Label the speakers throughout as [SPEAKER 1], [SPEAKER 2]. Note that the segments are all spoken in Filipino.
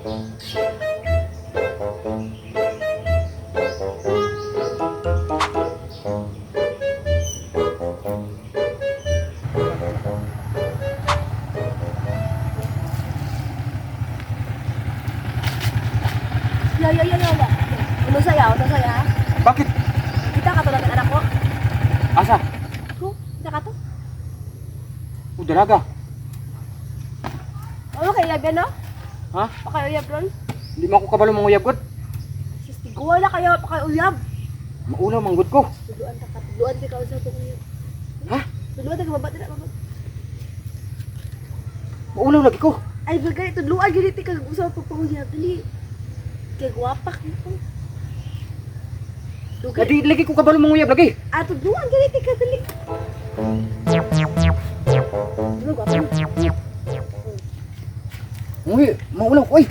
[SPEAKER 1] Ya. Ano saya?
[SPEAKER 2] Bakit?
[SPEAKER 1] Kita ka to ng anak ko.
[SPEAKER 2] Asa?
[SPEAKER 1] Ko, kita ka to.
[SPEAKER 2] O dalaga.
[SPEAKER 1] Ano kay Yab yan, no?
[SPEAKER 2] Ha?
[SPEAKER 1] Pakayuyab ron.
[SPEAKER 2] Hindi mo ako kabalo manguyab gud.
[SPEAKER 1] Sistiguan na kayo, pakayuyab.
[SPEAKER 2] Maulaw manggod ko.
[SPEAKER 1] Tuduan ka, tuduan ka usap ko ngayon.
[SPEAKER 2] Ha?
[SPEAKER 1] Tuduan ka, mababa na, mababa.
[SPEAKER 2] Maulaw lagi ko.
[SPEAKER 1] Ay, bagay, tudluan, ganiti ka usap ko panguyab. Dali. Kaya guwapak nito. Dugay.
[SPEAKER 2] Di lagi ko kabalo manguyab lagi.
[SPEAKER 1] Ah, tudluan, ganiti ka, dali. Dulu, guwapak.
[SPEAKER 2] Uy, maulaw ko. Uy.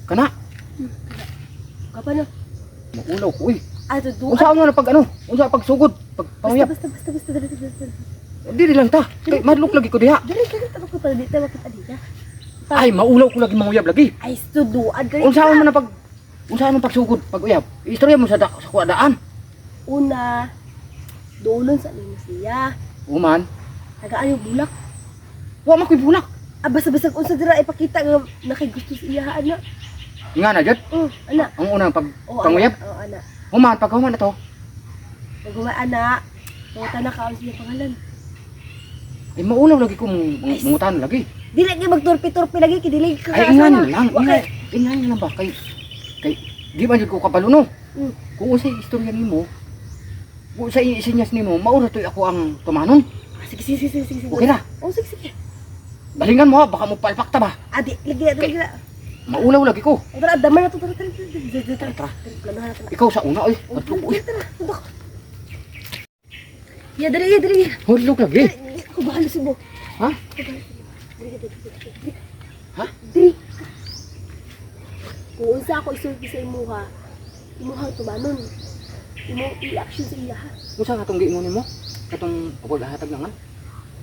[SPEAKER 2] Kana.
[SPEAKER 1] Gapa na.
[SPEAKER 2] Maulaw ko. Uy.
[SPEAKER 1] Ah, tudluan.
[SPEAKER 2] Unsa na pag ano? Unsa pag sugod? Pag panguyab.
[SPEAKER 1] Basta, dali.
[SPEAKER 2] Dili lang ta. Kay madlok lagi ko diha.
[SPEAKER 1] Dali, ako pa pala dito, bakit adita?
[SPEAKER 2] Ay, maulaw ko lagi manguyab lagi.
[SPEAKER 1] Ay, tuduan, ganiti
[SPEAKER 2] Unsa man na pag pagsugod, pag uyab? Istorya mo sa kuadaan.
[SPEAKER 1] Una, doon sa nimo siya.
[SPEAKER 2] Uman,
[SPEAKER 1] Tagaan yung bulak.
[SPEAKER 2] wa man koy bulak.
[SPEAKER 1] Ah, basta-basta kung sa dira ipakita nga nakigusto sa iya, ana.
[SPEAKER 2] Nga na jud.
[SPEAKER 1] Ana.
[SPEAKER 2] Ang unang
[SPEAKER 1] Oh,
[SPEAKER 2] panguyab.
[SPEAKER 1] ana.
[SPEAKER 2] Uman pag human na to.
[SPEAKER 1] Pag ana, tuta na kaon siya pangalan.
[SPEAKER 2] Ay maulaw lagi ko mungutan lagi.
[SPEAKER 1] Dili gyud magturpi-turpi lagi kay dili ka.
[SPEAKER 2] Ay ingan lang, ingan lang ba kay di ba jud ko kabalo no? Kung usay istorya nimo, kung usay isinyas nimo, maura toy ako ang tumanon.
[SPEAKER 1] Sige.
[SPEAKER 2] Okay na.
[SPEAKER 1] Oh, sige.
[SPEAKER 2] Balingan mo ha, baka mo palpak ta ba.
[SPEAKER 1] Adi, lagi.
[SPEAKER 2] Maulaw lagi ko.
[SPEAKER 1] Tara, damay na to, tara.
[SPEAKER 2] Tara.
[SPEAKER 1] Planahan natin.
[SPEAKER 2] Ikaw sa una oy, madlok oy.
[SPEAKER 1] Tara, tundok. Ya, dali.
[SPEAKER 2] Madlok lagi.
[SPEAKER 1] Ako bahala si Bo.
[SPEAKER 2] Ha?
[SPEAKER 1] Dali.
[SPEAKER 2] Ha?
[SPEAKER 1] Dali. Kung unsa ako isulti sa imuha, imuha tumanon. Imo i-action sa iya ha.
[SPEAKER 2] Unsa katong giingon nimo? Katong paghatag nangan?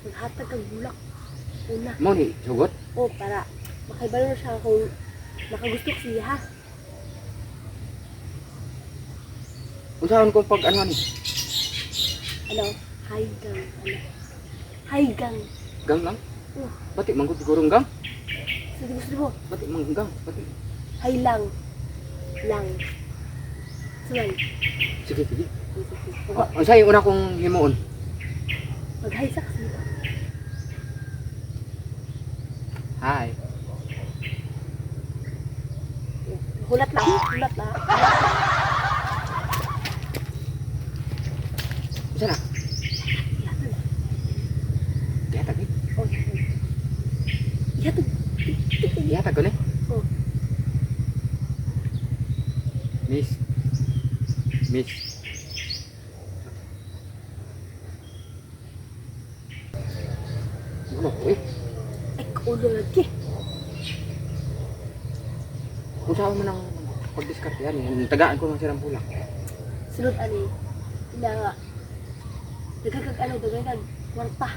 [SPEAKER 1] Maghatag kang bulak. Una.
[SPEAKER 2] Mo ni sugot.
[SPEAKER 1] O para makaibalo na siya kung nakagusto ko siya ha.
[SPEAKER 2] Unsaon ko pag ano ni?
[SPEAKER 1] Ano? Haigang.
[SPEAKER 2] Gang lang?
[SPEAKER 1] Oh,
[SPEAKER 2] Bati manggod siguro gang?
[SPEAKER 1] sige gusto mo.
[SPEAKER 2] Bati manggang, bati.
[SPEAKER 1] Lang. Sulan.
[SPEAKER 2] Sige. Unsa yung una kong himuon?
[SPEAKER 1] Mag-hi sa kasi.
[SPEAKER 2] Hi.
[SPEAKER 1] Hulat na.
[SPEAKER 2] Unsa na? Ihatag ni?
[SPEAKER 1] Oh, ihatag.
[SPEAKER 2] Ihatag ko ni?
[SPEAKER 1] Oh.
[SPEAKER 2] Miss. Ano ko eh?
[SPEAKER 1] Ay, kaulo lagi.
[SPEAKER 2] Kung saan mo nang pag-discard yan eh. Tagaan ko ng sirang bulak.
[SPEAKER 1] Sunod ani. Ina nga. Dagag kwarta.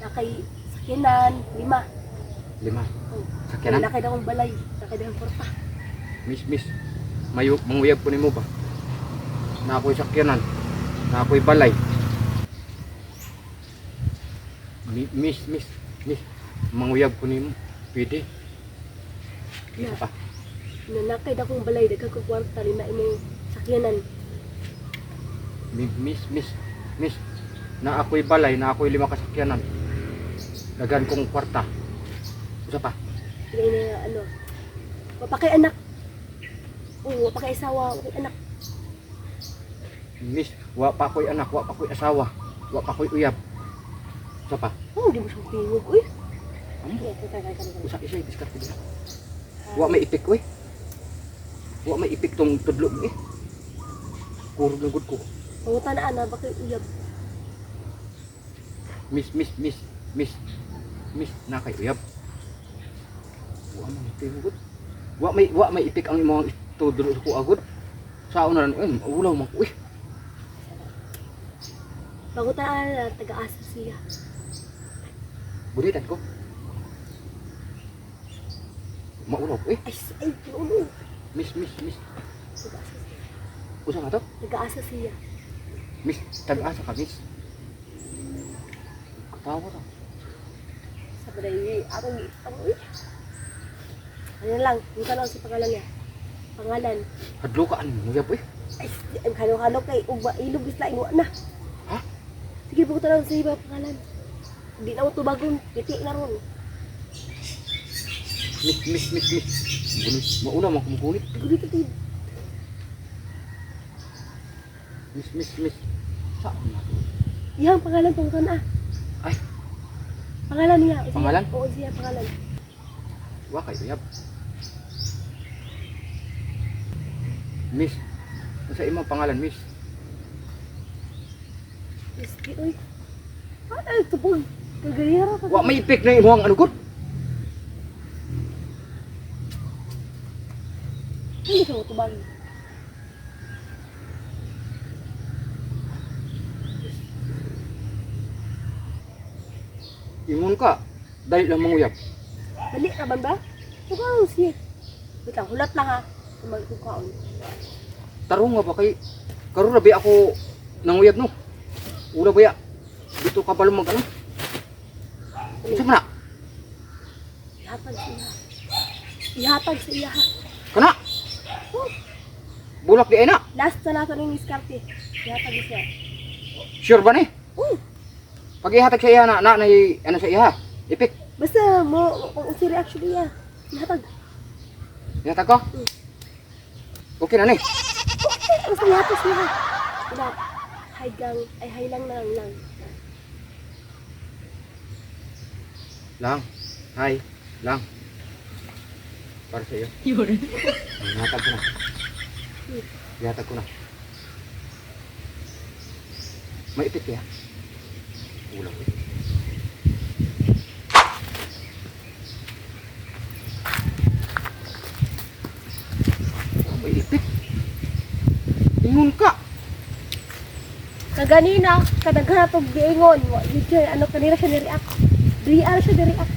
[SPEAKER 1] Nakay sakyanan, 5.
[SPEAKER 2] 5.
[SPEAKER 1] Oh.
[SPEAKER 2] Sakyanan?
[SPEAKER 1] Nakay na akong balay. Nakay na akong kwarta.
[SPEAKER 2] Miss. Manguyab ko ni mo ba? Na ako'y sakyanan. Na ako'y balay. Miss. Manguyab ko ni mo. Pwede. Isa pa.
[SPEAKER 1] Nakay na akong balay. Dagag akong kwarta. Lima imong sakyanan.
[SPEAKER 2] Miss. Na ako'y balay. Na ako'y 5 kasakyanan. Dagan kong kwarta. Isa pa.
[SPEAKER 1] Hindi na ano. Wapakay anak. Oo, wapakay asawa. Wapakay anak.
[SPEAKER 2] Miss, wa pa ko'y anak, wa pa ko'y asawa, wa pa ko'y uyab. Isa pa.
[SPEAKER 1] Oh, hindi mo siyang tingog. Uy.
[SPEAKER 2] Ano?
[SPEAKER 1] Kaya.
[SPEAKER 2] Usa isa discard ko dila. Wa may ipik oy. Wa may ipik tong tudlo mo eh. Puro ng gud ko.
[SPEAKER 1] Pangutan na ana, bakit uyab?
[SPEAKER 2] Miss, na kay uyab. Wa man tingod. Wa may ipik ang imong tudlo ko agud. Saon na ulaw man ko eh.
[SPEAKER 1] Pangutan na ana, taga-asa siya.
[SPEAKER 2] Bulitan ko. Maulaw. Eh,
[SPEAKER 1] Ay, ulo.
[SPEAKER 2] miss.
[SPEAKER 1] Nag-aasa siya.
[SPEAKER 2] Usa ka to?
[SPEAKER 1] Nag-aasa siya.
[SPEAKER 2] Miss, tag-asa ka, miss. Katawa ra.
[SPEAKER 1] Sabi na yun, ano lang, yung tanong sa pangalan niya. Pangalan.
[SPEAKER 2] Hadlo ka ano yap eh.
[SPEAKER 1] Ay, halo-halo kay ugba ilog isla imo na.
[SPEAKER 2] Ha?
[SPEAKER 1] Sige po tanong sa iba pangalan. Hindi na mo tubagon, piti na ron.
[SPEAKER 2] Miss. Gunit, mauna man kumukunit.
[SPEAKER 1] Gudi to tid.
[SPEAKER 2] Miss. Saan na?
[SPEAKER 1] Iyang pangalan tungkan ah.
[SPEAKER 2] Ay,
[SPEAKER 1] Pangalan niya. Siya.
[SPEAKER 2] Pangalan?
[SPEAKER 1] Oo, siya pangalan.
[SPEAKER 2] wa kay uyab. Miss, sa imong pangalan, miss?
[SPEAKER 1] Iski oy. Ay, tupog. Kagalira ka.
[SPEAKER 2] Wa may ipik na imong ano gud.
[SPEAKER 1] Hindi ka mo tubag.
[SPEAKER 2] Ingon ka, dahil lang manguyab.
[SPEAKER 1] Bali ka ba ba? Tukaw siya. Bitang hulat lang ha. Kumagkukaon.
[SPEAKER 2] Tarong nga ba kay karon na ba ako nanguyab no? Ura ba ya? Dito ka ba lumag ano? Isa man na?
[SPEAKER 1] Ihatag sa iya. Ihatag sa iya ha.
[SPEAKER 2] Kana?
[SPEAKER 1] Oh,
[SPEAKER 2] Bulak di ay na?
[SPEAKER 1] last na nato ng iskarte. Ihatag siya.
[SPEAKER 2] Sure ba ni?
[SPEAKER 1] Oh,
[SPEAKER 2] Pag ihatag sa iya na ano sa iya? Ipik.
[SPEAKER 1] basta mo kung si reaction niya. Ihatag.
[SPEAKER 2] Ihatag ko? Okay na ni.
[SPEAKER 1] Ang sayatos niya. Wala. Hay lang.
[SPEAKER 2] Lang. Hi. Lang. Para sa iyo.
[SPEAKER 3] Yun.
[SPEAKER 2] Ihatag ko na. Ihatag ko na. May ipik kaya? Ulang eh. May ipik. Ingon ka.
[SPEAKER 1] Kaganina, kadaghan atong giingon. Yun siya, ano kanina siya ni-react. React siya ni-react.